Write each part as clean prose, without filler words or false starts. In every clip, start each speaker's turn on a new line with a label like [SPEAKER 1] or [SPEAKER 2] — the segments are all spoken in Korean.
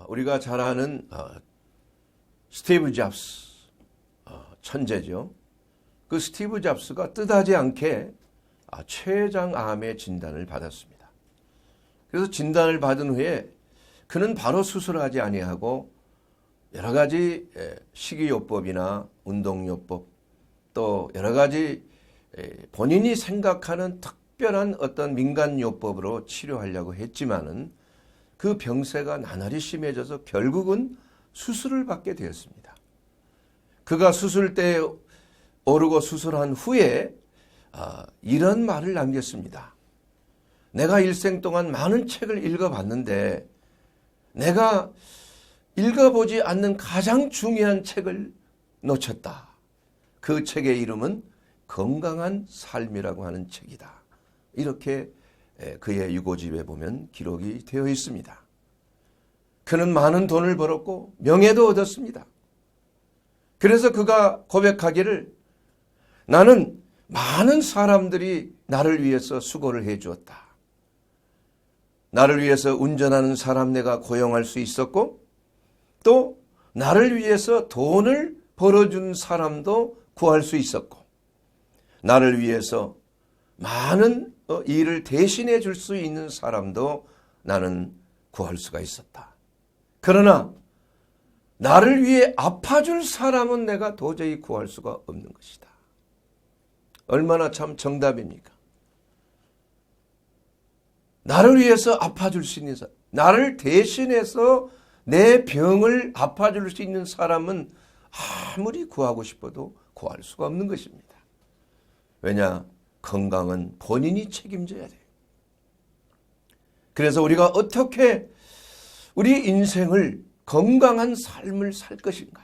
[SPEAKER 1] 우리가 잘 아는 스티브 잡스 천재죠. 그 스티브 잡스가 뜻하지 않게 췌장암의 진단을 받았습니다. 그래서 진단을 받은 후에 그는 바로 수술하지 아니하고 여러 가지 식이요법이나 운동요법 또 여러 가지 본인이 생각하는 특별한 어떤 민간요법으로 치료하려고 했지만은 그 병세가 나날이 심해져서 결국은 수술을 받게 되었습니다. 그가 수술대에 오르고 수술한 후에 이런 말을 남겼습니다. 내가 일생 동안 많은 책을 읽어봤는데 내가 읽어보지 않는 가장 중요한 책을 놓쳤다. 그 책의 이름은 건강한 삶이라고 하는 책이다. 이렇게 그의 유고집에 보면 기록이 되어 있습니다. 그는 많은 돈을 벌었고 명예도 얻었습니다. 그래서 그가 고백하기를 나는 많은 사람들이 나를 위해서 수고를 해 주었다. 나를 위해서 운전하는 사람 내가 고용할 수 있었고 또 나를 위해서 돈을 벌어준 사람도 구할 수 있었고 나를 위해서 많은 일을 대신해 줄 수 있는 사람도 나는 구할 수가 있었다. 그러나 나를 위해 아파줄 사람은 내가 도저히 구할 수가 없는 것이다. 얼마나 참 정답입니까? 나를 위해서 아파줄 수 있는 사람, 나를 대신해서 내 병을 아파줄 수 있는 사람은 아무리 구하고 싶어도 구할 수가 없는 것입니다. 왜냐? 건강은 본인이 책임져야 돼요. 그래서 우리가 어떻게 우리 인생을 건강한 삶을 살 것인가?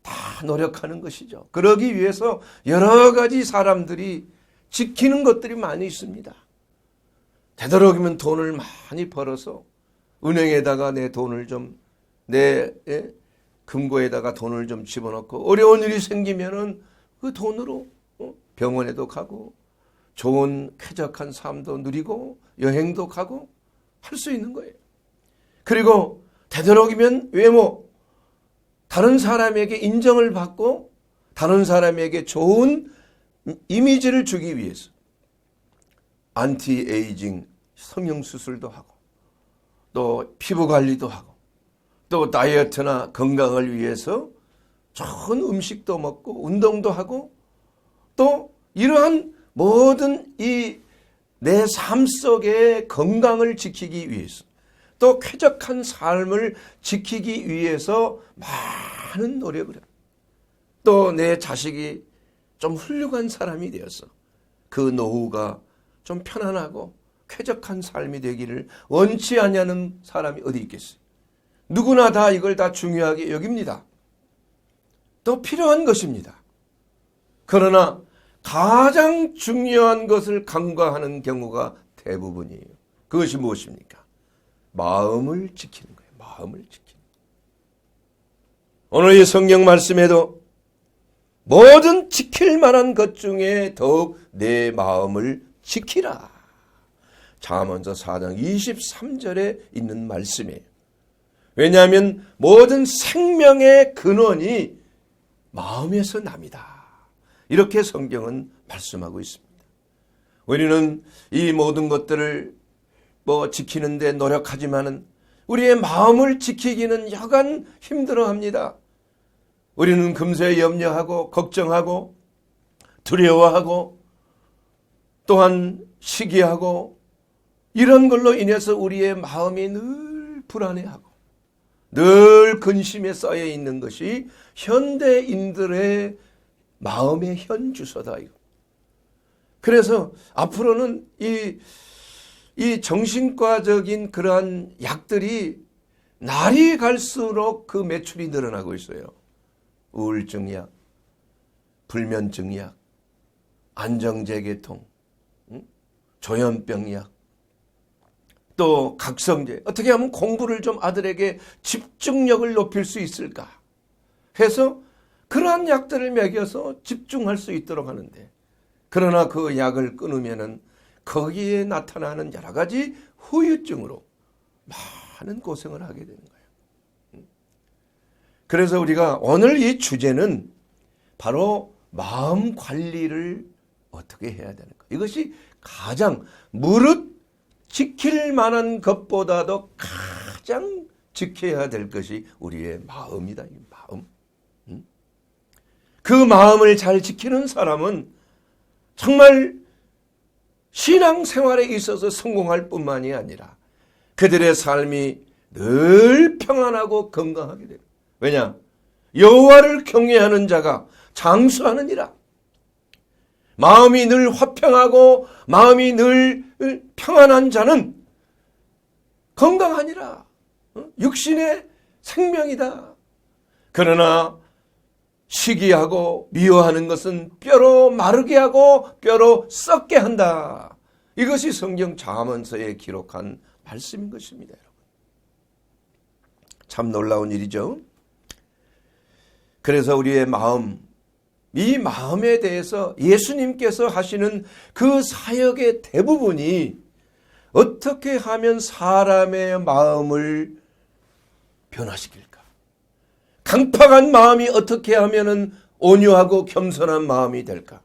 [SPEAKER 1] 다 노력하는 것이죠. 그러기 위해서 여러 가지 사람들이 지키는 것들이 많이 있습니다. 되도록이면 돈을 많이 벌어서 은행에다가 내 돈을 좀, 내 금고에다가 돈을 좀 집어넣고 어려운 일이 생기면은 그 돈으로 병원에도 가고 좋은 쾌적한 삶도 누리고 여행도 가고 할 수 있는 거예요. 그리고 되도록이면 외모, 다른 사람에게 인정을 받고 다른 사람에게 좋은 이미지를 주기 위해서 안티에이징 성형수술도 하고 또 피부관리도 하고 또 다이어트나 건강을 위해서 좋은 음식도 먹고 운동도 하고 또 이러한 모든 이 내 삶 속의 건강을 지키기 위해서 또 쾌적한 삶을 지키기 위해서 많은 노력을 해요. 또 내 자식이 좀 훌륭한 사람이 되어서 그 노후가 좀 편안하고 쾌적한 삶이 되기를 원치 않냐는 사람이 어디 있겠어요. 누구나 다 이걸 다 중요하게 여깁니다. 또 필요한 것입니다. 그러나 가장 중요한 것을 간과하는 경우가 대부분이에요. 그것이 무엇입니까? 마음을 지키는 거예요. 마음을 지키는 거예요. 오늘 이 성경 말씀에도 모든 지킬 만한 것 중에 더욱 내 마음을 지키라. 잠언서 4장 23절에 있는 말씀이에요. 왜냐하면 모든 생명의 근원이 마음에서 납니다. 이렇게 성경은 말씀하고 있습니다. 우리는 이 모든 것들을 지키는데 노력하지만은 우리의 마음을 지키기는 여간 힘들어합니다. 우리는 금세 염려하고 걱정하고 두려워하고 또한 시기하고 이런 걸로 인해서 우리의 마음이 늘 불안해하고 늘 근심에 쌓여 있는 것이 현대인들의 마음의 현주소다. 그래서 앞으로는 이 정신과적인 그러한 약들이 날이 갈수록 그 매출이 늘어나고 있어요. 우울증 약, 불면증 약, 안정제계통, 조현병 약, 또 각성제. 어떻게 하면 공부를 좀 아들에게 집중력을 높일 수 있을까 해서 그러한 약들을 먹여서 집중할 수 있도록 하는데, 그러나 그 약을 끊으면은 거기에 나타나는 여러 가지 후유증으로 많은 고생을 하게 되는 거예요. 그래서 우리가 오늘 이 주제는 바로 마음 관리를 어떻게 해야 되는가. 이것이 가장 무릇 지킬 만한 것보다도 가장 지켜야 될 것이 우리의 마음이다. 이 마음. 그 마음을 잘 지키는 사람은 정말 신앙생활에 있어서 성공할 뿐만이 아니라 그들의 삶이 늘 평안하고 건강하게 됩니다. 왜냐? 여호와를 경외하는 자가 장수하느니라. 마음이 늘 화평하고 마음이 늘 평안한 자는 건강하니라. 육신의 생명이다. 그러나 시기하고 미워하는 것은 뼈로 마르게 하고 뼈로 썩게 한다. 이것이 성경 잠언서에 기록한 말씀인 것입니다. 여러분. 참 놀라운 일이죠. 그래서 우리의 마음, 이 마음에 대해서 예수님께서 하시는 그 사역의 대부분이 어떻게 하면 사람의 마음을 변화시킬까? 강팍한 마음이 어떻게 하면 온유하고 겸손한 마음이 될까?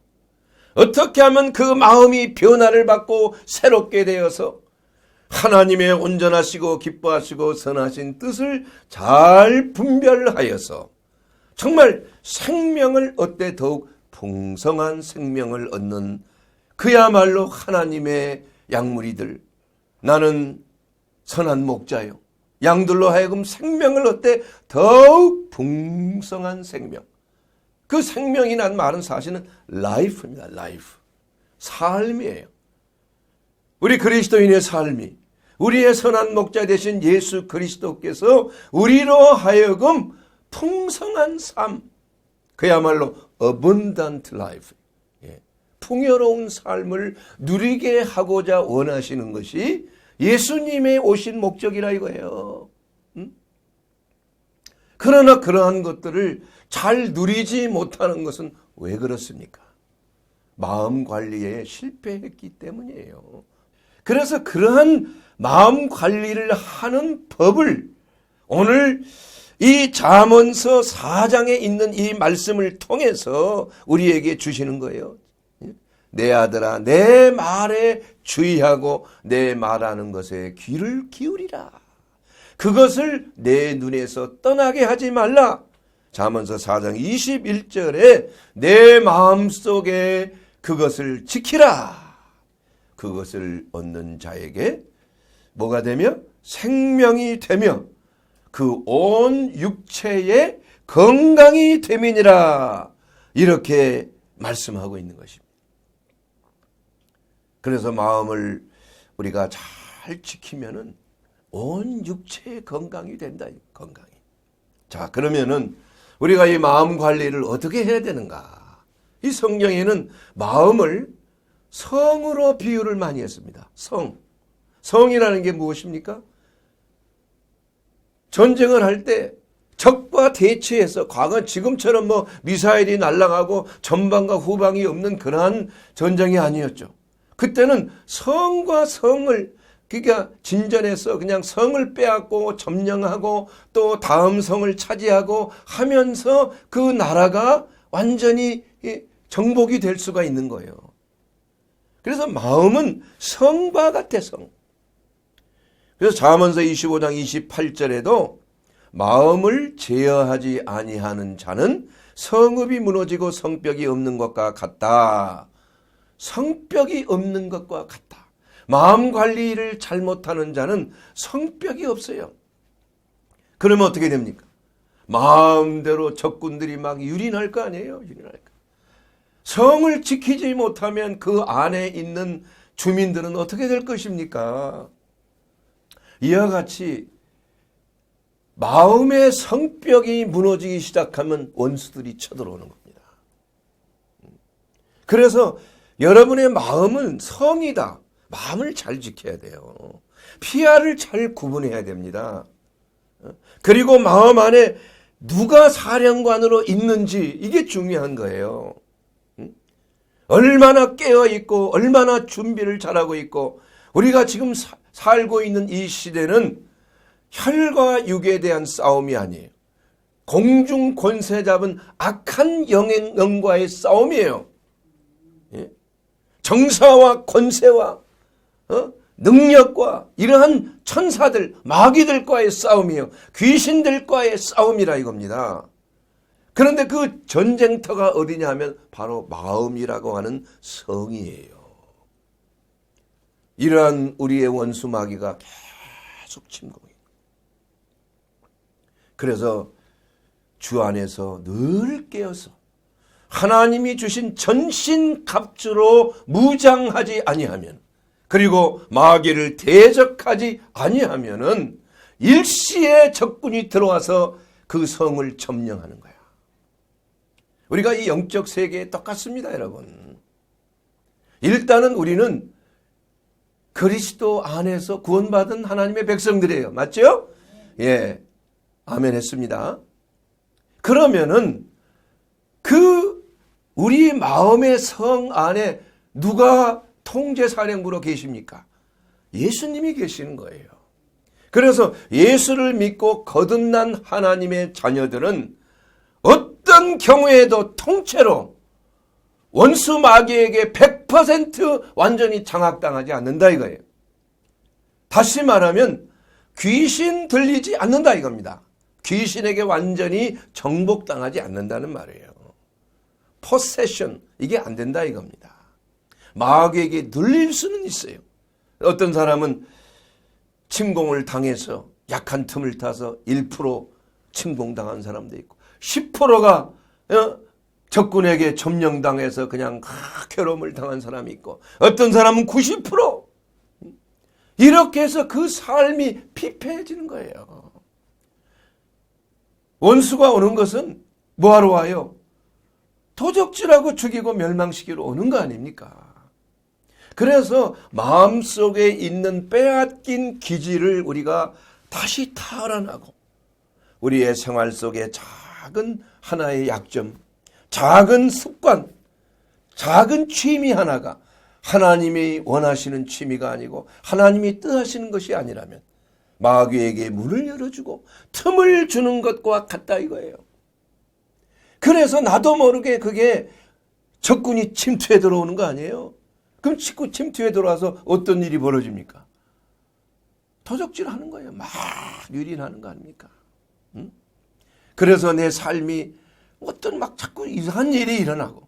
[SPEAKER 1] 어떻게 하면 그 마음이 변화를 받고 새롭게 되어서 하나님의 온전하시고 기뻐하시고 선하신 뜻을 잘 분별하여서 정말 생명을 얻되 더욱 풍성한 생명을 얻는 그야말로 하나님의 양무리들, 나는 선한 목자요, 양들로 하여금 생명을 얻되 더욱 풍성한 생명. 그 생명이란 말은 사실은 life입니다. life. 삶이에요. 우리 그리스도인의 삶이, 우리의 선한 목자 되신 예수 그리스도께서 우리로 하여금 풍성한 삶, 그야말로 abundant life, 풍요로운 삶을 누리게 하고자 원하시는 것이 예수님의 오신 목적이라 이거예요. 그러나 그러한 것들을 잘 누리지 못하는 것은 왜 그렇습니까? 마음 관리에 실패했기 때문이에요. 그래서 그러한 마음 관리를 하는 법을 오늘 이 잠언서 4장에 있는 이 말씀을 통해서 우리에게 주시는 거예요. 내 아들아, 내 말에 주의하고 내 말하는 것에 귀를 기울이라. 그것을 내 눈에서 떠나게 하지 말라. 잠언서 4장 21절에 내 마음속에 그것을 지키라. 그것을 얻는 자에게 뭐가 되며? 생명이 되며 그 온 육체의 건강이 됨이니라. 이렇게 말씀하고 있는 것입니다. 그래서 마음을 우리가 잘 지키면은 온 육체의 건강이 된다. 건강이. 자, 그러면은 우리가 이 마음 관리를 어떻게 해야 되는가? 이 성경에는 마음을 성으로 비유를 많이 했습니다. 성이라는 게 무엇입니까? 전쟁을 할 때 적과 대치해서 과거 지금처럼 뭐 미사일이 날아가고 전방과 후방이 없는 그러한 전쟁이 아니었죠. 그때는 성과 성을, 그러니까 진전해서 그냥 성을 빼앗고 점령하고 또 다음 성을 차지하고 하면서 그 나라가 완전히 정복이 될 수가 있는 거예요. 그래서 마음은 성과 같아, 성. 그래서 잠언서 25장 28절에도 마음을 제어하지 아니하는 자는 성읍이 무너지고 성벽이 없는 것과 같다. 성벽이 없는 것과 같다. 마음 관리를 잘못하는 자는 성벽이 없어요. 그러면 어떻게 됩니까? 마음대로 적군들이 막 유린할 거 아니에요? 유린할 거. 성을 지키지 못하면 그 안에 있는 주민들은 어떻게 될 것입니까? 이와 같이 마음의 성벽이 무너지기 시작하면 원수들이 쳐들어오는 겁니다. 그래서 여러분의 마음은 성이다. 마음을 잘 지켜야 돼요. 피아를 잘 구분해야 됩니다. 그리고 마음 안에 누가 사령관으로 있는지 이게 중요한 거예요. 얼마나 깨어있고 얼마나 준비를 잘하고 있고 우리가 지금 살고 있는 이 시대는 혈과 육에 대한 싸움이 아니에요. 공중 권세 잡은 악한 영과의 싸움이에요. 예? 정사와 권세와 능력과 이러한 천사들, 마귀들과의 싸움이에요. 귀신들과의 싸움이라 이겁니다. 그런데 그 전쟁터가 어디냐 하면 바로 마음이라고 하는 성이에요. 이러한 우리의 원수 마귀가 계속 침공해요. 그래서 주 안에서 늘 깨어서 하나님이 주신 전신갑주로 무장하지 아니하면, 그리고 마귀를 대적하지 아니하면은 일시에 적군이 들어와서 그 성을 점령하는 거야. 우리가 이 영적 세계에 똑같습니다, 여러분. 일단은 우리는 그리스도 안에서 구원받은 하나님의 백성들이에요. 맞죠? 예. 아멘 했습니다. 그러면은 우리 마음의 성 안에 누가 통제사령부로 계십니까? 예수님이 계시는 거예요. 그래서 예수를 믿고 거듭난 하나님의 자녀들은 어떤 경우에도 통째로 원수 마귀에게 100% 완전히 장악당하지 않는다 이거예요. 다시 말하면 귀신 들리지 않는다 이겁니다. 귀신에게 완전히 정복당하지 않는다는 말이에요. 포세션, 이게 안 된다 이겁니다. 마귀에게 눌릴 수는 있어요. 어떤 사람은 침공을 당해서 약한 틈을 타서 1% 침공당한 사람도 있고 10%가 적군에게 점령당해서 그냥 괴로움을 당한 사람이 있고 어떤 사람은 90% 이렇게 해서 그 삶이 피폐해지는 거예요. 원수가 오는 것은 뭐하러 와요? 도적질하고 죽이고 멸망시키러 오는 거 아닙니까? 그래서 마음속에 있는 빼앗긴 기질을 우리가 다시 탈환하고 우리의 생활 속에 작은 하나의 약점, 작은 습관, 작은 취미 하나가 하나님이 원하시는 취미가 아니고 하나님이 뜻하시는 것이 아니라면 마귀에게 문을 열어주고 틈을 주는 것과 같다 이거예요. 그래서 나도 모르게 그게 적군이 침투해 들어오는 거 아니에요? 그럼 침투해 들어와서 어떤 일이 벌어집니까? 도적질하는 거예요. 막 유린하는 거 아닙니까? 응? 그래서 내 삶이 어떤 막 자꾸 이상한 일이 일어나고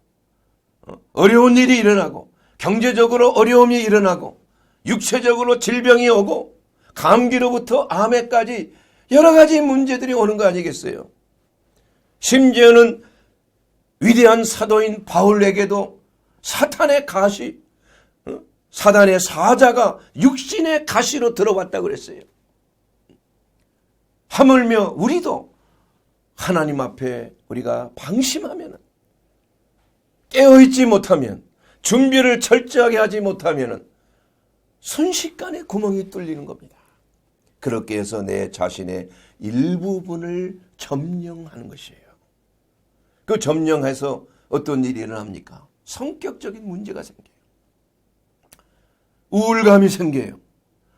[SPEAKER 1] 어려운 일이 일어나고 경제적으로 어려움이 일어나고 육체적으로 질병이 오고 감기로부터 암에까지 여러 가지 문제들이 오는 거 아니겠어요? 심지어는 위대한 사도인 바울에게도 사탄의 가시, 사단의 사자가 육신의 가시로 들어왔다고 그랬어요. 하물며 우리도 하나님 앞에 우리가 방심하면, 깨어있지 못하면, 준비를 철저하게 하지 못하면 순식간에 구멍이 뚫리는 겁니다. 그렇게 해서 내 자신의 일부분을 점령하는 것이에요. 그 점령해서 어떤 일이 일어납니까? 성격적인 문제가 생겨요. 우울감이 생겨요.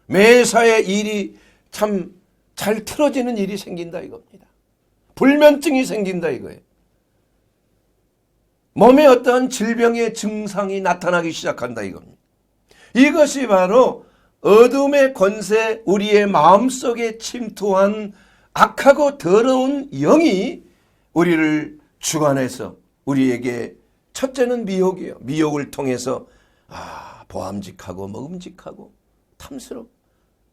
[SPEAKER 1] 매사에 일이 참 잘 틀어지는 일이 생긴다 이겁니다. 불면증이 생긴다 이거예요. 몸에 어떠한 질병의 증상이 나타나기 시작한다 이겁니다. 이것이 바로 어둠의 권세, 우리의 마음속에 침투한 악하고 더러운 영이 우리를 주관해서 우리에게 첫째는 미혹이에요. 미혹을 통해서 보암직하고 먹음직하고 탐스러워.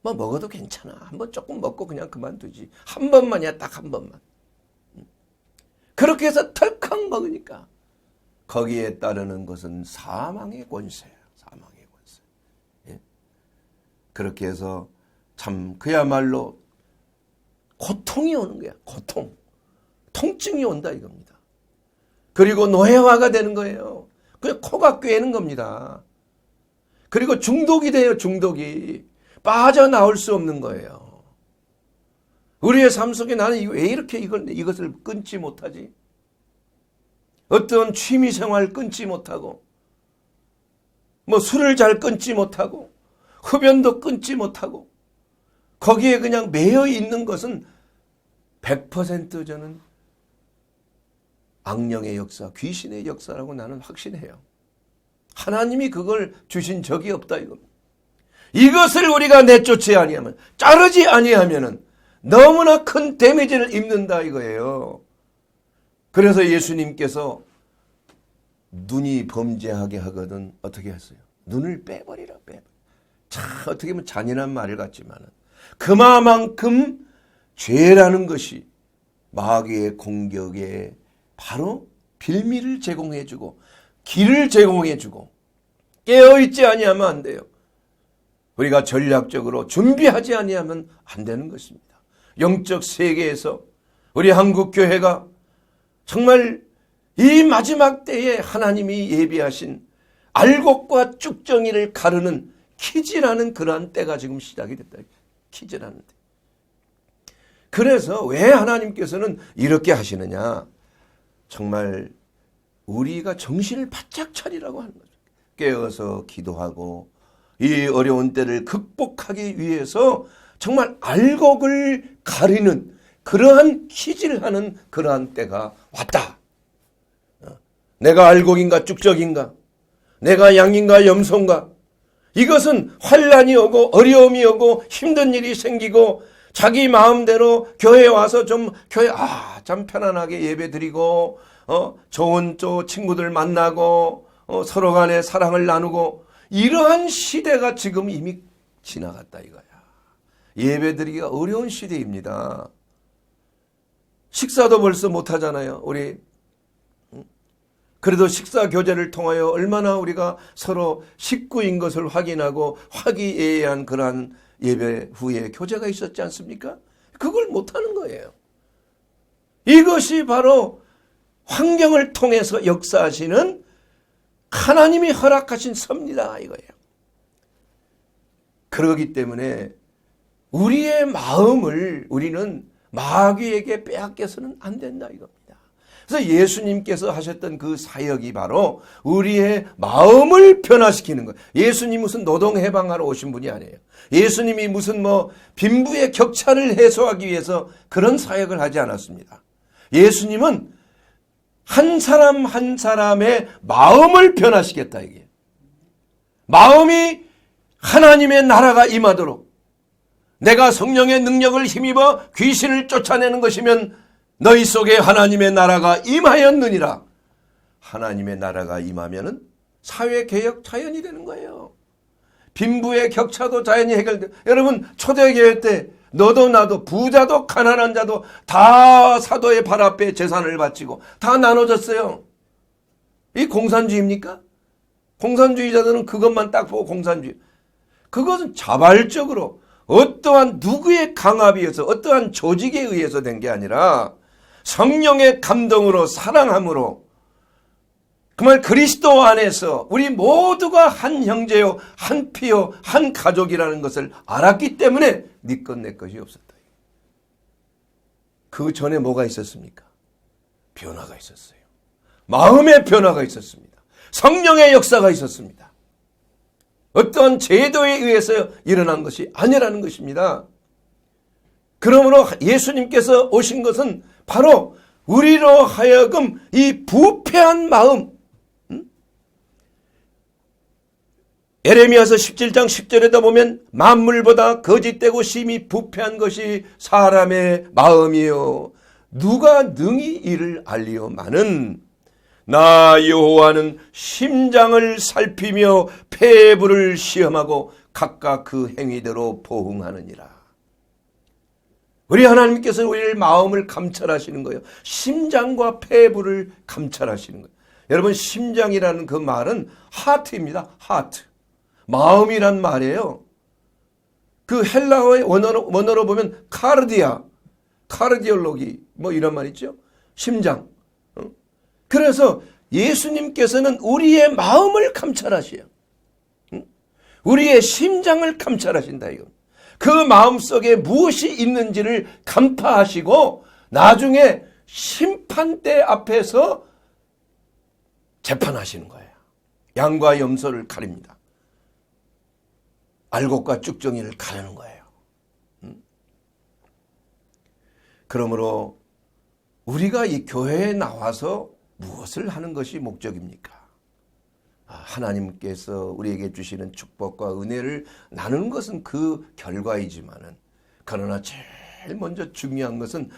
[SPEAKER 1] 뭐 먹어도 괜찮아. 한번 조금 먹고 그냥 그만두지. 한 번만이야, 딱 한 번만. 그렇게 해서 덜컥 먹으니까 거기에 따르는 것은 사망의 권세야. 사망의 권세. 예? 그렇게 해서 참 그야말로 고통이 오는 거야. 고통. 통증이 온다 이겁니다. 그리고 노예화가 되는 거예요. 그냥 코가 꿰는 겁니다. 그리고 중독이 돼요. 중독이. 빠져나올 수 없는 거예요. 우리의 삶 속에 나는 왜 이렇게 이것을 끊지 못하지? 어떤 취미생활 끊지 못하고 뭐 술을 잘 끊지 못하고 흡연도 끊지 못하고 거기에 그냥 매여 있는 것은 100% 저는 악령의 역사, 귀신의 역사라고 나는 확신해요. 하나님이 그걸 주신 적이 없다 이겁니다. 이것을 우리가 내쫓지 아니하면, 자르지 아니하면은 너무나 큰 데미지를 입는다 이거예요. 그래서 예수님께서 눈이 범죄하게 하거든 어떻게 했어요? 눈을 빼버리라, 빼버려. 참 어떻게 보면 잔인한 말 같지만은 그만큼 죄라는 것이 마귀의 공격에 바로 빌미를 제공해주고 길을 제공해주고 깨어있지 아니하면 안 돼요. 우리가 전략적으로 준비하지 아니하면 안 되는 것입니다. 영적 세계에서 우리 한국교회가 정말 이 마지막 때에 하나님이 예비하신 알곡과 쭉정이를 가르는 키즈라는 그러한 때가 지금 시작이 됐다. 키즈라는 때. 그래서 왜 하나님께서는 이렇게 하시느냐. 정말 우리가 정신을 바짝 차리라고 하는 거죠. 깨어서 기도하고 이 어려운 때를 극복하기 위해서 정말 알곡을 가리는 그러한 키즈를 하는 그러한 때가 왔다. 내가 알곡인가 쭉적인가? 내가 양인가 염소인가? 이것은 환난이 오고 어려움이 오고 힘든 일이 생기고 자기 마음대로 교회에 와서 좀 교회 참 편안하게 예배드리고 좋은 또 친구들 만나고 서로 간에 사랑을 나누고 이러한 시대가 지금 이미 지나갔다 이거야. 예배드리기가 어려운 시대입니다. 식사도 벌써 못하잖아요. 우리 그래도 식사 교제를 통하여 얼마나 우리가 서로 식구인 것을 확인하고 화기애애한 그러한 예배 후에 교제가 있었지 않습니까? 그걸 못하는 거예요. 이것이 바로 환경을 통해서 역사하시는 하나님이 허락하신 섭니다 이거예요. 그러기 때문에 우리의 마음을 우리는 마귀에게 빼앗겨서는 안 된다 이겁니다. 그래서 예수님께서 하셨던 그 사역이 바로 우리의 마음을 변화시키는 거예요. 예수님 무슨 노동 해방하러 오신 분이 아니에요. 예수님이 무슨 빈부의 격차를 해소하기 위해서 그런 사역을 하지 않았습니다. 예수님은 한 사람 한 사람의 마음을 변화시켰다 이게. 마음이 하나님의 나라가 임하도록 내가 성령의 능력을 힘입어 귀신을 쫓아내는 것이면 너희 속에 하나님의 나라가 임하였느니라. 하나님의 나라가 임하면은 사회개혁 자연이 되는 거예요. 빈부의 격차도 자연히 해결돼요. 여러분 초대교회 때 너도 나도 부자도 가난한 자도 다 사도의 발 앞에 재산을 바치고 다 나눠졌어요. 이 공산주의입니까? 공산주의자들은 그것만 딱 보고 공산주의. 그것은 자발적으로 어떠한 누구의 강압에 의해서 어떠한 조직에 의해서 된 게 아니라 성령의 감동으로 사랑함으로 정말 그리스도 안에서 우리 모두가 한 형제요 한 피요 한 가족이라는 것을 알았기 때문에 네 것 내 것이 없었다. 그 전에 뭐가 있었습니까? 변화가 있었어요. 마음의 변화가 있었습니다. 성령의 역사가 있었습니다. 어떠한 제도에 의해서 일어난 것이 아니라는 것입니다. 그러므로 예수님께서 오신 것은 바로 우리로 하여금 이 부패한 마음, 에레미야서 17장 10절에다 보면 만물보다 거짓되고 심히 부패한 것이 사람의 마음이요 누가 능히 이를 알리오마는 나 여호와는 심장을 살피며 폐부를 시험하고 각각 그 행위대로 보응하느니라. 우리 하나님께서 우리의 마음을 감찰하시는 거예요. 심장과 폐부를 감찰하시는 거예요. 여러분 심장이라는 그 말은 하트입니다. 하트. 마음이란 말이에요. 그 헬라어의 원어로 보면 카르디올로기 이런 말 있죠. 심장. 그래서 예수님께서는 우리의 마음을 감찰하셔요. 우리의 심장을 감찰하신다 이거. 그 마음속에 무엇이 있는지를 간파하시고 나중에 심판대 앞에서 재판하시는 거예요. 양과 염소를 가립니다. 알곡과 쭉정이를 가르는 거예요. 그러므로 우리가 이 교회에 나와서 무엇을 하는 것이 목적입니까? 하나님께서 우리에게 주시는 축복과 은혜를 나누는 것은 그 결과이지만은, 그러나 제일 먼저 중요한 것은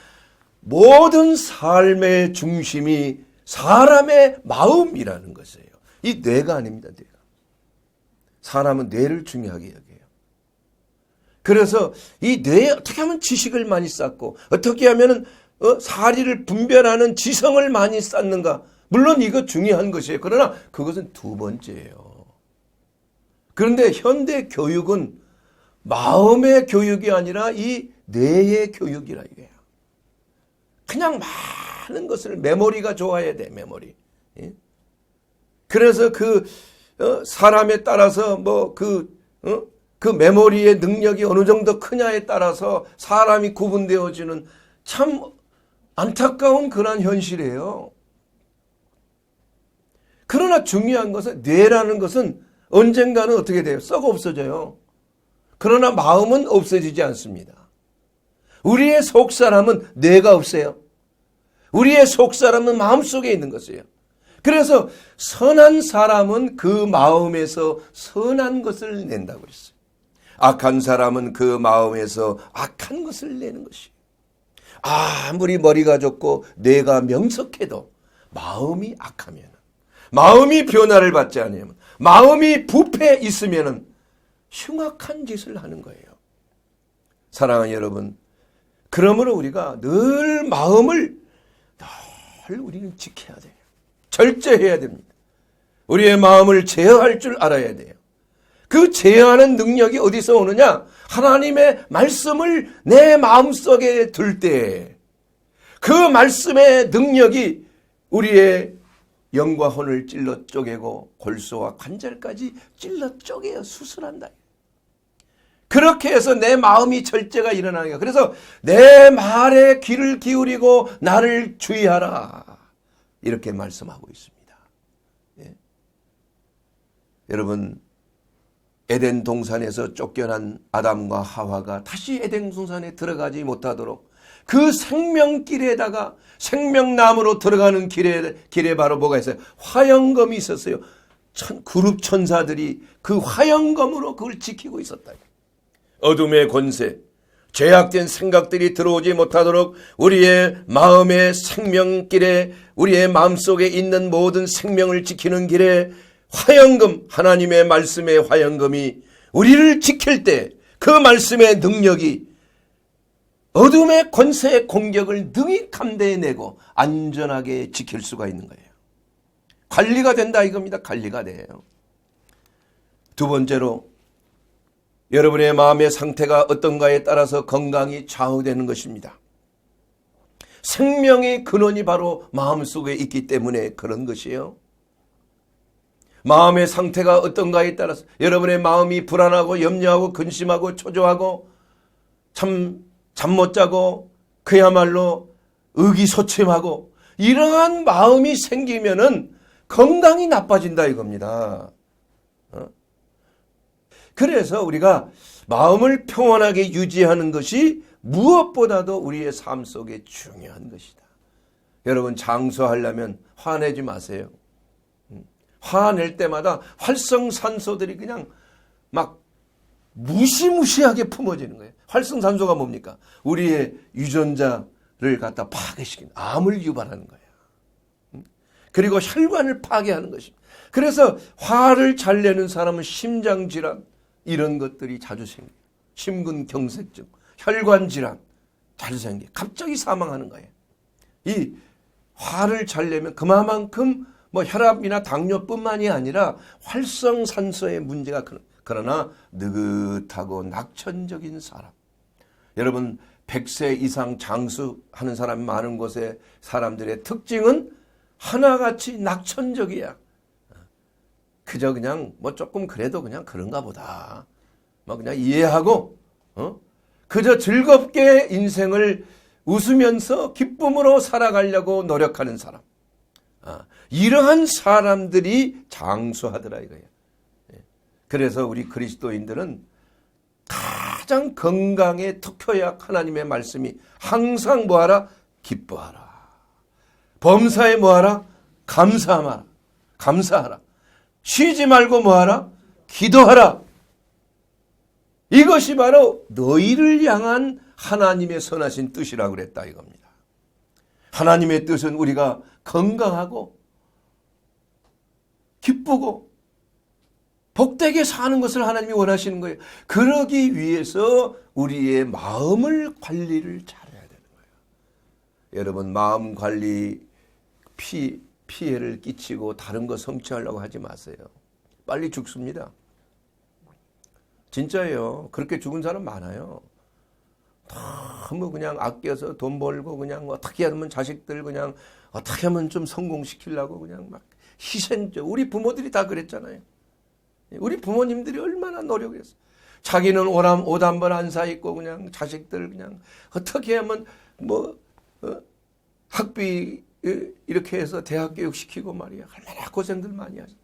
[SPEAKER 1] 모든 삶의 중심이 사람의 마음이라는 것이에요. 이 뇌가 아닙니다. 뇌가. 사람은 뇌를 중요하게 여겨요. 그래서 이 뇌에 어떻게 하면 지식을 많이 쌓고 어떻게 하면 사리를 분별하는 지성을 많이 쌓는가, 물론 이거 중요한 것이에요. 그러나 그것은 두 번째예요. 그런데 현대 교육은 마음의 교육이 아니라 이 뇌의 교육이라 이거예요. 그냥 많은 것을 메모리가 좋아야 돼, 메모리. 그래서 그 사람에 따라서 그 메모리의 능력이 어느 정도 크냐에 따라서 사람이 구분되어지는 참 안타까운 그런 현실이에요. 그러나 중요한 것은 뇌라는 것은 언젠가는 어떻게 돼요? 썩어 없어져요. 그러나 마음은 없어지지 않습니다. 우리의 속사람은 뇌가 없어요. 우리의 속사람은 마음속에 있는 것이에요. 그래서 선한 사람은 그 마음에서 선한 것을 낸다고 그랬어요. 악한 사람은 그 마음에서 악한 것을 내는 것이에요. 아무리 머리가 좋고 뇌가 명석해도 마음이 악하면, 마음이 변화를 받지 않으면, 마음이 부패 있으면 흉악한 짓을 하는 거예요. 사랑하는 여러분, 그러므로 우리가 늘 마음을 늘 우리는 지켜야 돼요. 절제해야 됩니다. 우리의 마음을 제어할 줄 알아야 돼요. 그 제어하는 능력이 어디서 오느냐? 하나님의 말씀을 내 마음속에 둘 때 그 말씀의 능력이 우리의 영과 혼을 찔러 쪼개고 골수와 관절까지 찔러 쪼개어 수술한다. 그렇게 해서 내 마음이 절제가 일어나는 거야. 그래서 내 말에 귀를 기울이고 나를 주의하라, 이렇게 말씀하고 있습니다. 예. 여러분, 에덴 동산에서 쫓겨난 아담과 하와가 다시 에덴 동산에 들어가지 못하도록 그 생명길에다가, 생명나무로 들어가는 길에 바로 뭐가 있어요? 화영검이 있었어요. 그룹 천사들이 그 화영검으로 그걸 지키고 있었다. 어둠의 권세, 죄악된 생각들이 들어오지 못하도록 우리의 마음의 생명길에, 우리의 마음속에 있는 모든 생명을 지키는 길에 화영검, 하나님의 말씀의 화영검이 우리를 지킬 때 그 말씀의 능력이 어둠의 권세의 공격을 능히 감대해내고 안전하게 지킬 수가 있는 거예요. 관리가 된다 이겁니다. 관리가 돼요. 두 번째로, 여러분의 마음의 상태가 어떤가에 따라서 건강이 좌우되는 것입니다. 생명의 근원이 바로 마음속에 있기 때문에 그런 것이에요. 마음의 상태가 어떤가에 따라서 여러분의 마음이 불안하고 염려하고 근심하고 초조하고 잠 못 자고 그야말로 의기소침하고 이러한 마음이 생기면은 건강이 나빠진다 이겁니다. 그래서 우리가 마음을 평온하게 유지하는 것이 무엇보다도 우리의 삶 속에 중요한 것이다. 여러분, 장수하려면 화내지 마세요. 화낼 때마다 활성산소들이 그냥 막 무시무시하게 품어지는 거예요. 활성산소가 뭡니까? 우리의 유전자를 갖다 파괴시키는, 암을 유발하는 거예요. 그리고 혈관을 파괴하는 것입니다. 그래서 화를 잘 내는 사람은 심장질환 이런 것들이 자주 생겨요. 심근경색증, 혈관질환 자주 생겨요. 갑자기 사망하는 거예요. 이 화를 잘 내면 그만큼 혈압이나 당뇨뿐만이 아니라 활성산소의 문제가 큰. 그러나 느긋하고 낙천적인 사람, 여러분 100세 이상 장수하는 사람이 많은 곳의 사람들의 특징은 하나같이 낙천적이야. 그저 그냥 조금 그래도 그냥 그런가 보다, 그냥 이해하고 그저 즐겁게 인생을 웃으면서 기쁨으로 살아가려고 노력하는 사람, 이러한 사람들이 장수하더라 이거예요. 그래서 우리 그리스도인들은 가장 건강에 특효약 하나님의 말씀이 항상 뭐하라? 기뻐하라. 범사에 뭐하라? 감사하라. 쉬지 말고 뭐하라? 기도하라. 이것이 바로 너희를 향한 하나님의 선하신 뜻이라고 그랬다 이겁니다. 하나님의 뜻은 우리가 건강하고 기쁘고 복되게 사는 것을 하나님이 원하시는 거예요. 그러기 위해서 우리의 마음을 관리를 잘해야 되는 거예요. 여러분, 마음 관리 피해를 끼치고 다른 거 성취하려고 하지 마세요. 빨리 죽습니다. 진짜예요. 그렇게 죽은 사람 많아요. 너무 그냥 아껴서 돈 벌고 그냥 어떻게 하면 자식들 그냥 어떻게 하면 좀 성공시키려고 그냥 막 희생적. 우리 부모들이 다 그랬잖아요. 우리 부모님들이 얼마나 노력했어. 자기는 옷 한 번 안 사 입고 그냥 자식들 그냥 어떻게 하면 학비 이렇게 해서 대학 교육 시키고 말이야. 얼마나 고생들 많이 하죠.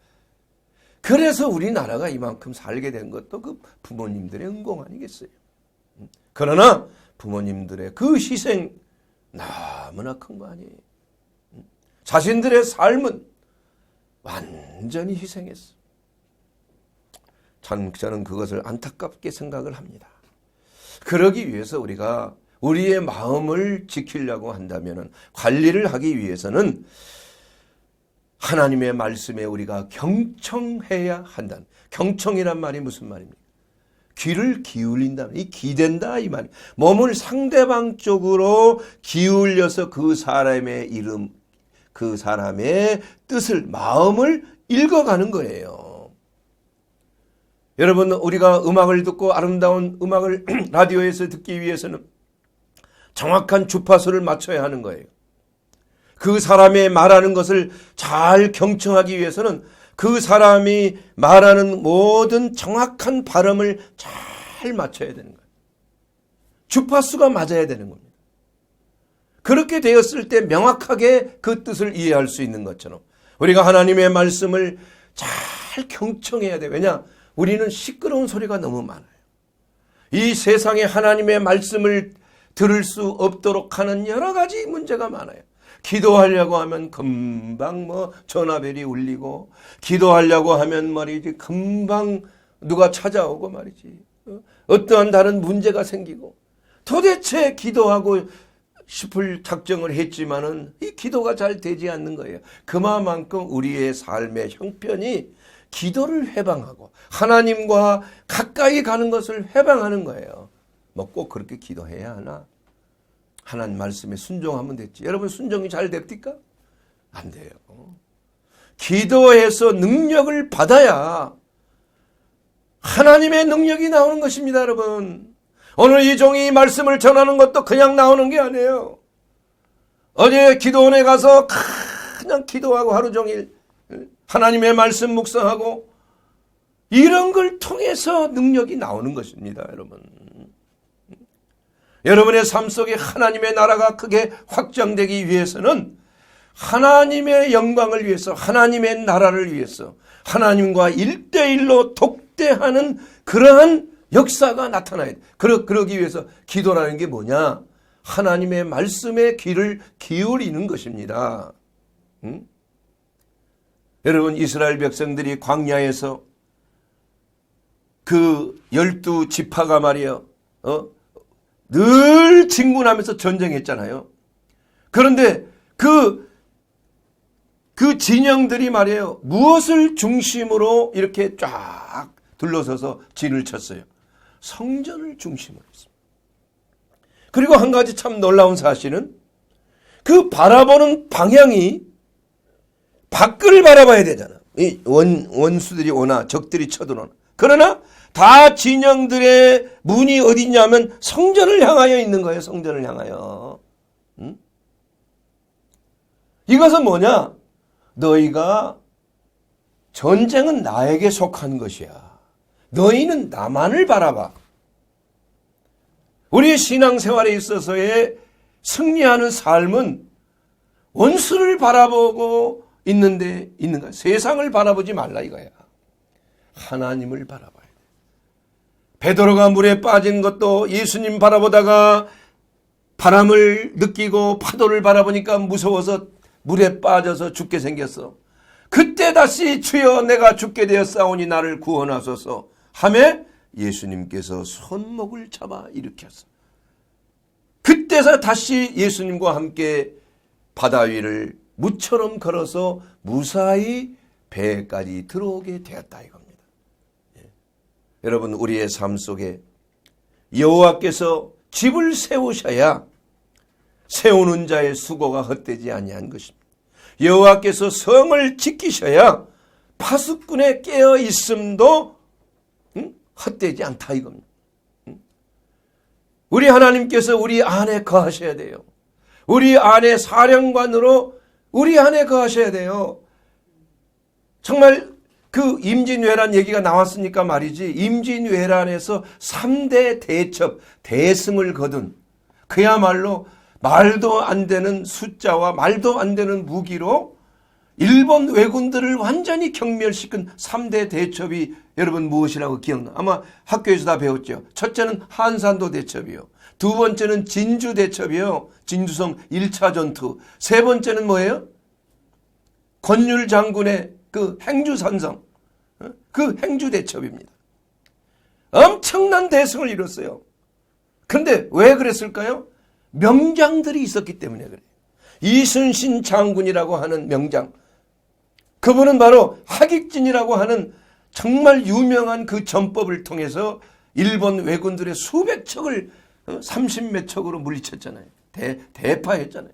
[SPEAKER 1] 그래서 우리나라가 이만큼 살게 된 것도 그 부모님들의 은공 아니겠어요. 그러나 부모님들의 그 희생 너무나 큰 거 아니에요. 자신들의 삶은 완전히 희생했어. 저는 그것을 안타깝게 생각을 합니다. 그러기 위해서 우리가 우리의 마음을 지키려고 한다면 관리를 하기 위해서는 하나님의 말씀에 우리가 경청해야 한다는. 경청이란 말이 무슨 말입니까? 귀를 기울인다. 이 기댄다 이 말이. 몸을 상대방 쪽으로 기울여서 그 사람의 이름, 그 사람의 뜻을, 마음을 읽어가는 거예요. 여러분, 우리가 음악을 듣고 아름다운 음악을 라디오에서 듣기 위해서는 정확한 주파수를 맞춰야 하는 거예요. 그 사람의 말하는 것을 잘 경청하기 위해서는 그 사람이 말하는 모든 정확한 발음을 잘 맞춰야 되는 거예요. 주파수가 맞아야 되는 겁니다. 그렇게 되었을 때 명확하게 그 뜻을 이해할 수 있는 것처럼 우리가 하나님의 말씀을 잘 경청해야 돼요. 왜냐? 우리는 시끄러운 소리가 너무 많아요. 이 세상에 하나님의 말씀을 들을 수 없도록 하는 여러 가지 문제가 많아요. 기도하려고 하면 금방 전화벨이 울리고, 기도하려고 하면 말이지 금방 누가 찾아오고 말이지 어떠한 다른 문제가 생기고, 도대체 기도하고 싶을 작정을 했지만은 이 기도가 잘 되지 않는 거예요. 그만큼 우리의 삶의 형편이 기도를 해방하고 하나님과 가까이 가는 것을 해방하는 거예요. 꼭 그렇게 기도해야 하나? 하나님 말씀에 순종하면 됐지. 여러분, 순종이 잘 됩니까? 안 돼요. 기도해서 능력을 받아야 하나님의 능력이 나오는 것입니다, 여러분. 오늘 이 종이 말씀을 전하는 것도 그냥 나오는 게 아니에요. 어제 기도원에 가서 그냥 기도하고 하루 종일 하나님의 말씀 묵상하고 이런 걸 통해서 능력이 나오는 것입니다, 여러분. 여러분의 삶 속에 하나님의 나라가 크게 확장되기 위해서는 하나님의 영광을 위해서, 하나님의 나라를 위해서 하나님과 1대1로 독대하는 그러한 역사가 나타나야 돼. 그러기 위해서 기도라는 게 뭐냐? 하나님의 말씀에 귀를 기울이는 것입니다. 여러분, 이스라엘 백성들이 광야에서 그 12지파가 말이에요. 늘 진군하면서 전쟁했잖아요. 그런데 그 진영들이 말이에요. 무엇을 중심으로 이렇게 쫙 둘러서서 진을 쳤어요? 성전을 중심으로 했습니다. 그리고 한 가지 참 놀라운 사실은 그 바라보는 방향이 밖을 바라봐야 되잖아. 이 원수들이 오나 적들이 쳐들어오나. 그러나 다 진영들의 문이 어디 있냐면 성전을 향하여 있는 거예요. 성전을 향하여. 이것은 뭐냐? 너희가 전쟁은 나에게 속한 것이야. 너희는 나만을 바라봐. 우리의 신앙생활에 있어서의 승리하는 삶은 원수를 바라보고 있는 거야. 세상을 바라보지 말라 이거야. 하나님을 바라봐야 돼. 베드로가 물에 빠진 것도 예수님 바라보다가 바람을 느끼고 파도를 바라보니까 무서워서 물에 빠져서 죽게 생겼어. 그때 다시 주여 내가 죽게 되었사오니 나를 구원하소서 하매 예수님께서 손목을 잡아 일으켰어. 그때서 다시 예수님과 함께 바다 위를 무처럼 걸어서 무사히 배까지 들어오게 되었다 이겁니다. 여러분, 우리의 삶 속에 여호와께서 집을 세우셔야 세우는 자의 수고가 헛되지 아니한 것입니다. 여호와께서 성을 지키셔야 파수꾼에 깨어 있음도 헛되지 않다 이겁니다. 우리 하나님께서 우리 안에 거하셔야 돼요. 우리 안에 사령관으로 우리 안에 거하셔야 돼요. 정말 그 임진왜란 얘기가 나왔으니까 말이지, 임진왜란에서 3대 대첩, 대승을 거둔 그야말로 말도 안 되는 숫자와 말도 안 되는 무기로 일본 왜군들을 완전히 경멸시킨 3대 대첩이 여러분 무엇이라고 기억나? 아마 학교에서 다 배웠죠. 첫째는 한산도 대첩이요. 두 번째는 진주 대첩이요. 진주성 1차 전투. 세 번째는 뭐예요? 권율 장군의 그 행주산성. 그 행주 대첩입니다. 엄청난 대승을 이뤘어요. 그런데 왜 그랬을까요? 명장들이 있었기 때문에 그래요. 이순신 장군이라고 하는 명장. 그분은 바로 하객진이라고 하는 정말 유명한 그 전법을 통해서 일본 왜군들의 수백 척을 30몇 척으로 물리쳤잖아요. 대파했잖아요.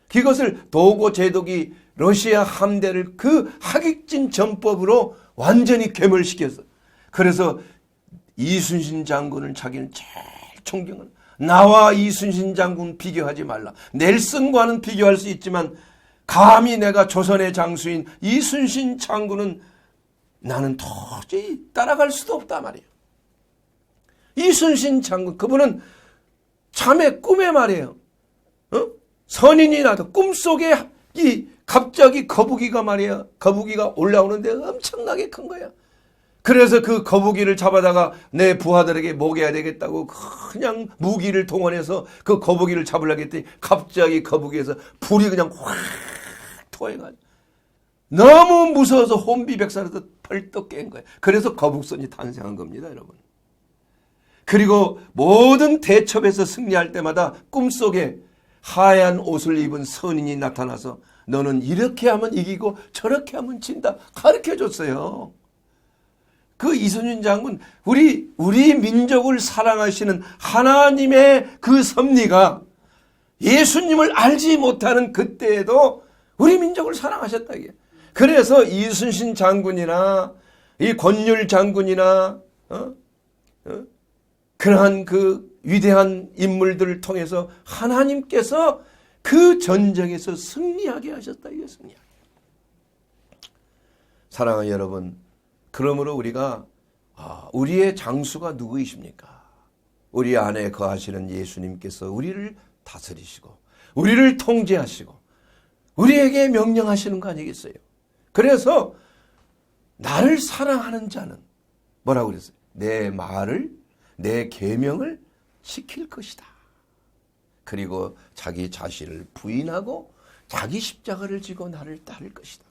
[SPEAKER 1] 그것을 도고 제독이 러시아 함대를 그 하객진 전법으로 완전히 괴멸시켰어. 그래서 이순신 장군을 자기는 제일 존경하는, 나와 이순신 장군 비교하지 말라. 넬슨과는 비교할 수 있지만 감히 내가 조선의 장수인 이순신 장군은 나는 도저히 따라갈 수도 없다 말이에요. 이순신 장군, 그분은 잠에 꿈에 말이에요. 선인이 나도 꿈속에 갑자기 거북이가 말이야. 거북이가 올라오는데 엄청나게 큰 거야. 그래서 그 거북이를 잡아다가 내 부하들에게 먹여야 되겠다고 그냥 무기를 동원해서 그 거북이를 잡으려고 했더니 갑자기 거북이에서 불이 그냥 확 토해가지고 너무 무서워서 혼비백산해서 펄떡 깬 거예요. 그래서 거북선이 탄생한 겁니다, 여러분. 그리고 모든 대첩에서 승리할 때마다 꿈속에 하얀 옷을 입은 선인이 나타나서 너는 이렇게 하면 이기고 저렇게 하면 진다 가르쳐줬어요. 그 이순신 장군, 우리 민족을 사랑하시는 하나님의 그 섭리가 예수님을 알지 못하는 그때에도 우리 민족을 사랑하셨다 이게. 그래서 이순신 장군이나 이 권율 장군이나 그러한 그 위대한 인물들을 통해서 하나님께서 그 전쟁에서 승리하게 하셨다 이게. 승리하게. 사랑하는 여러분, 그러므로 우리가 우리의 장수가 누구이십니까? 우리 안에 거하시는 예수님께서 우리를 다스리시고 우리를 통제하시고 우리에게 명령하시는 거 아니겠어요? 그래서 나를 사랑하는 자는 뭐라고 그랬어요? 내 말을, 내 계명을 지킬 것이다. 그리고 자기 자신을 부인하고 자기 십자가를 지고 나를 따를 것이다.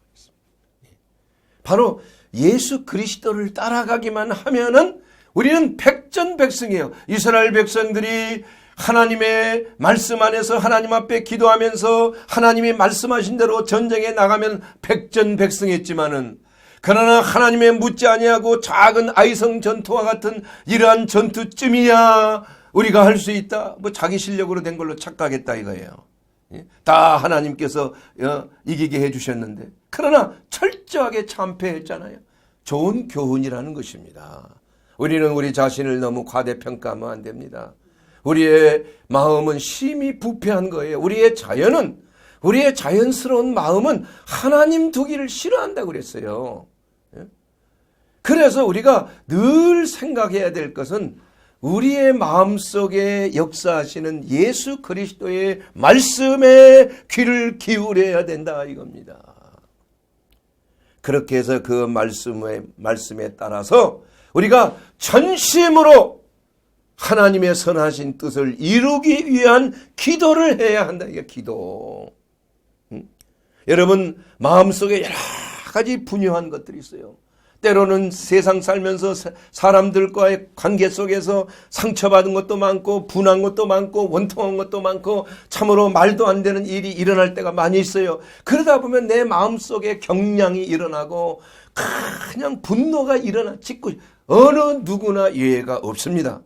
[SPEAKER 1] 바로 예수 그리스도를 따라가기만 하면은 우리는 백전백승이에요. 이스라엘 백성들이 하나님의 말씀 안에서 하나님 앞에 기도하면서 하나님이 말씀하신 대로 전쟁에 나가면 백전백승했지만은, 그러나 하나님의 묻지 아니하고 작은 아이성 전투와 같은 이러한 전투쯤이야 우리가 할 수 있다. 뭐 자기 실력으로 된 걸로 착각했다 이거예요. 다 하나님께서 이기게 해주셨는데, 그러나 철저하게 참패했잖아요. 좋은 교훈이라는 것입니다. 우리는 우리 자신을 너무 과대평가하면 안 됩니다. 우리의 마음은 심히 부패한 거예요. 우리의 자연스러운 마음은 하나님 두기를 싫어한다고 그랬어요. 그래서 우리가 늘 생각해야 될 것은 우리의 마음속에 역사하시는 예수 그리스도의 말씀에 귀를 기울여야 된다 이겁니다. 그렇게 해서 그 말씀에 따라서 우리가 전심으로 하나님의 선하신 뜻을 이루기 위한 기도를 해야 한다. 이게 기도. 여러분 마음속에 여러 가지 분유한 것들이 있어요. 때로는 세상 살면서 사람들과의 관계 속에서 상처받은 것도 많고 분한 것도 많고 원통한 것도 많고 참으로 말도 안 되는 일이 일어날 때가 많이 있어요. 그러다 보면 내 마음속에 경량이 일어나고 그냥 분노가 짓고 어느 누구나 예외가 없습니다.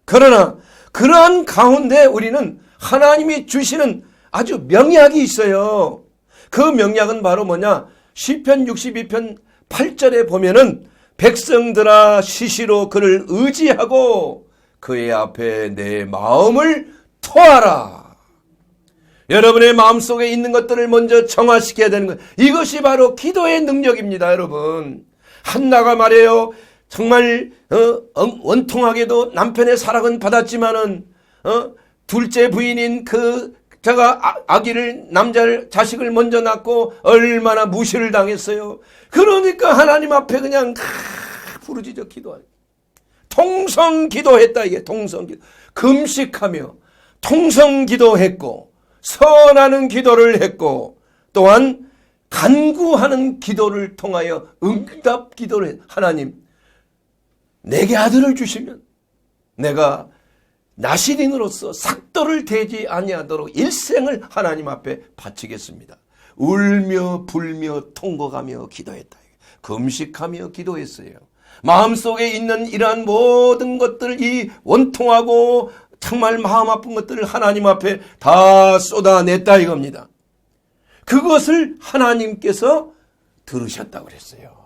[SPEAKER 1] 그러나 그러한 가운데 우리는 하나님이 주시는 아주 명약이 있어요. 그 명약은 바로 뭐냐? 시편 62편 8절에 보면은 백성들아 시시로 그를 의지하고 그의 앞에 내 마음을 토하라. 여러분의 마음속에 있는 것들을 먼저 정화시켜야 되는 것. 이것이 바로 기도의 능력입니다. 여러분 한나가 말해요. 정말 원통하게도 남편의 사랑은 받았지만은 둘째 부인인 제가 아기를 자식을 먼저 낳고 얼마나 무시를 당했어요. 그러니까 하나님 앞에 그냥 부르짖어 기도하고 통성기도했다. 이게 통성기도. 금식하며 통성기도했고 선하는 기도를 했고 또한 간구하는 기도를 통하여 응답 기도를 했. 하나님 내게 아들을 주시면 내가 나시린으로서 삭도를 대지 아니하도록 일생을 하나님 앞에 바치겠습니다. 울며 불며 통곡하며 기도했다. 금식하며 기도했어요. 마음속에 있는 이러한 모든 것들, 이 원통하고 정말 마음 아픈 것들을 하나님 앞에 다 쏟아냈다 이겁니다. 그것을 하나님께서 들으셨다고 그랬어요.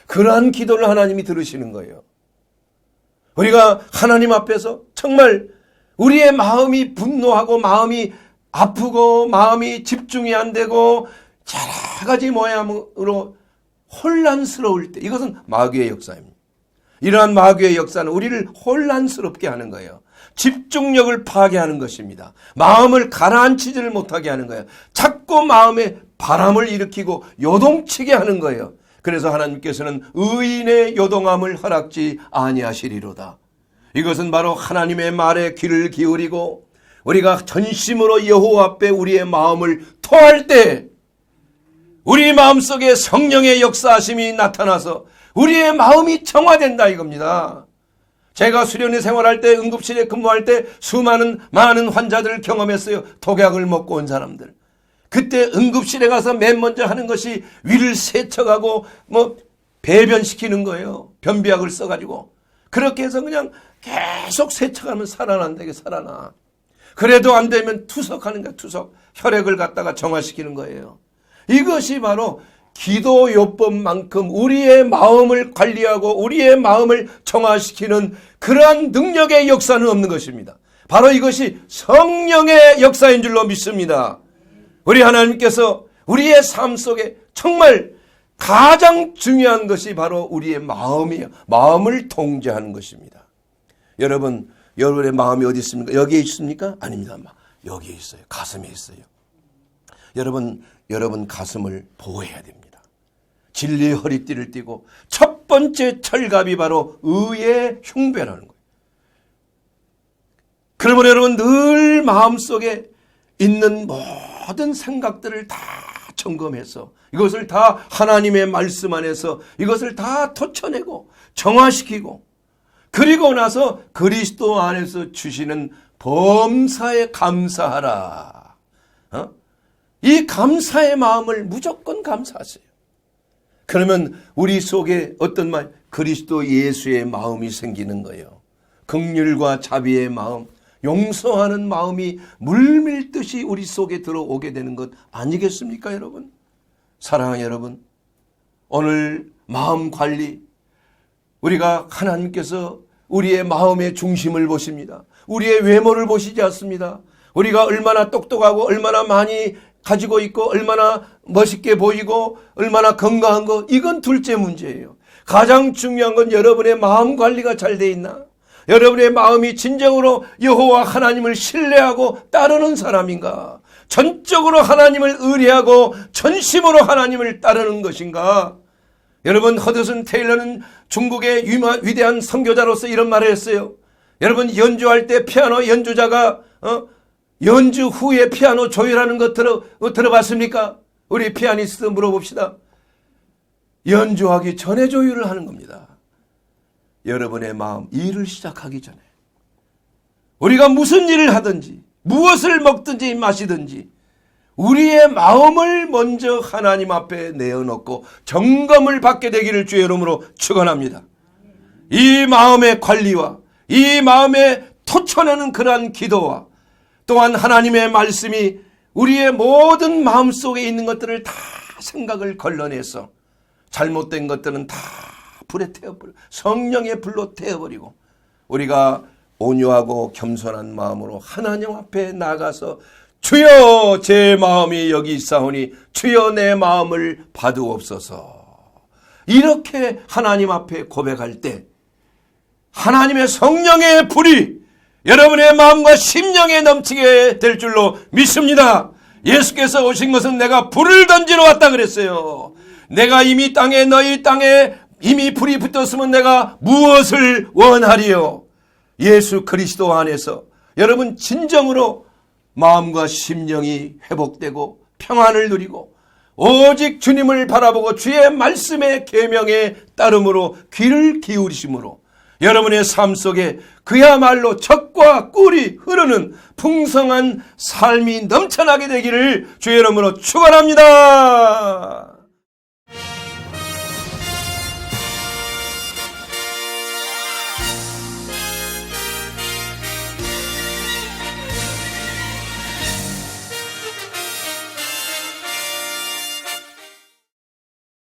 [SPEAKER 1] 그러한 기도를 하나님이 들으시는 거예요. 우리가 하나님 앞에서 정말 우리의 마음이 분노하고 마음이 아프고 마음이 집중이 안 되고 여러 가지 모양으로 혼란스러울 때, 이것은 마귀의 역사입니다. 이러한 마귀의 역사는 우리를 혼란스럽게 하는 거예요. 집중력을 파괴하는 것입니다. 마음을 가라앉히지를 못하게 하는 거예요. 자꾸 마음에 바람을 일으키고 요동치게 하는 거예요. 그래서 하나님께서는 의인의 요동함을 허락지 아니하시리로다. 이것은 바로 하나님의 말에 귀를 기울이고 우리가 전심으로 여호와 앞에 우리의 마음을 토할 때 우리 마음속에 성령의 역사하심이 나타나서 우리의 마음이 정화된다 이겁니다. 제가 수련회 생활할 때 응급실에 근무할 때 많은 환자들을 경험했어요. 독약을 먹고 온 사람들. 그때 응급실에 가서 맨 먼저 하는 것이 위를 세척하고 배변시키는 거예요. 변비약을 써가지고. 그렇게 해서 그냥 계속 세척하면 살아난다게 살아나. 그래도 안 되면 투석하는 거야. 투석. 혈액을 갖다가 정화시키는 거예요. 이것이 바로 기도요법만큼 우리의 마음을 관리하고 우리의 마음을 정화시키는 그러한 능력의 역사는 없는 것입니다. 바로 이것이 성령의 역사인 줄로 믿습니다. 우리 하나님께서 우리의 삶 속에 정말 가장 중요한 것이 바로 우리의 마음이에요. 마음을 통제하는 것입니다. 여러분의 마음이 어디 있습니까? 여기에 있습니까? 아닙니다. 여기에 있어요. 가슴에 있어요. 여러분 가슴을 보호해야 됩니다. 진리의 허리띠를 띠고 첫 번째 철갑이 바로 의의 흉배라는 거예요. 그러면 여러분 늘 마음속에 있는 모든 생각들을 다 점검해서 이것을 다 하나님의 말씀 안에서 이것을 다 토쳐내고 정화시키고 그리고 나서 그리스도 안에서 주시는 범사에 감사하라. 이 감사의 마음을 무조건 감사하세요. 그러면 우리 속에 어떤 그리스도 예수의 마음이 생기는 거예요. 긍휼과 자비의 마음, 용서하는 마음이 물밀듯이 우리 속에 들어오게 되는 것 아니겠습니까, 여러분? 사랑하는 여러분, 오늘 마음 관리, 우리가 하나님께서 우리의 마음의 중심을 보십니다. 우리의 외모를 보시지 않습니다. 우리가 얼마나 똑똑하고 얼마나 많이 가지고 있고 얼마나 멋있게 보이고 얼마나 건강한 거, 이건 둘째 문제예요. 가장 중요한 건 여러분의 마음 관리가 잘 돼 있나? 여러분의 마음이 진정으로 여호와 하나님을 신뢰하고 따르는 사람인가? 전적으로 하나님을 의뢰하고 전심으로 하나님을 따르는 것인가? 여러분, 허드슨 테일러는 중국의 위대한 선교자로서 이런 말을 했어요. 여러분 연주할 때 피아노 연주자가 연주 후에 피아노 조율하는 거 들어봤습니까? 우리 피아니스트 물어봅시다. 연주하기 전에 조율을 하는 겁니다. 여러분의 마음, 일을 시작하기 전에 우리가 무슨 일을 하든지 무엇을 먹든지 마시든지 우리의 마음을 먼저 하나님 앞에 내어놓고 점검을 받게 되기를 주의 이름으로 축원합니다. 이 마음의 관리와 이 마음에 토쳐내는 그러한 기도와 또한 하나님의 말씀이 우리의 모든 마음속에 있는 것들을 다 생각을 걸러내서 잘못된 것들은 다 불에 태워버리고 성령의 불로 태워버리고 우리가 온유하고 겸손한 마음으로 하나님 앞에 나가서 주여 제 마음이 여기 있사오니 주여 내 마음을 봐두옵소서. 이렇게 하나님 앞에 고백할 때 하나님의 성령의 불이 여러분의 마음과 심령에 넘치게 될 줄로 믿습니다. 예수께서 오신 것은 내가 불을 던지러 왔다 그랬어요. 내가 이미 너희 땅에 이미 불이 붙었으면 내가 무엇을 원하리요? 예수 그리스도 안에서 여러분 진정으로 마음과 심령이 회복되고 평안을 누리고 오직 주님을 바라보고 주의 말씀의 계명에 따름으로 귀를 기울이심으로 여러분의 삶 속에 그야말로 젖과 꿀이 흐르는 풍성한 삶이 넘쳐나게 되기를 주의 이름으로 축원합니다.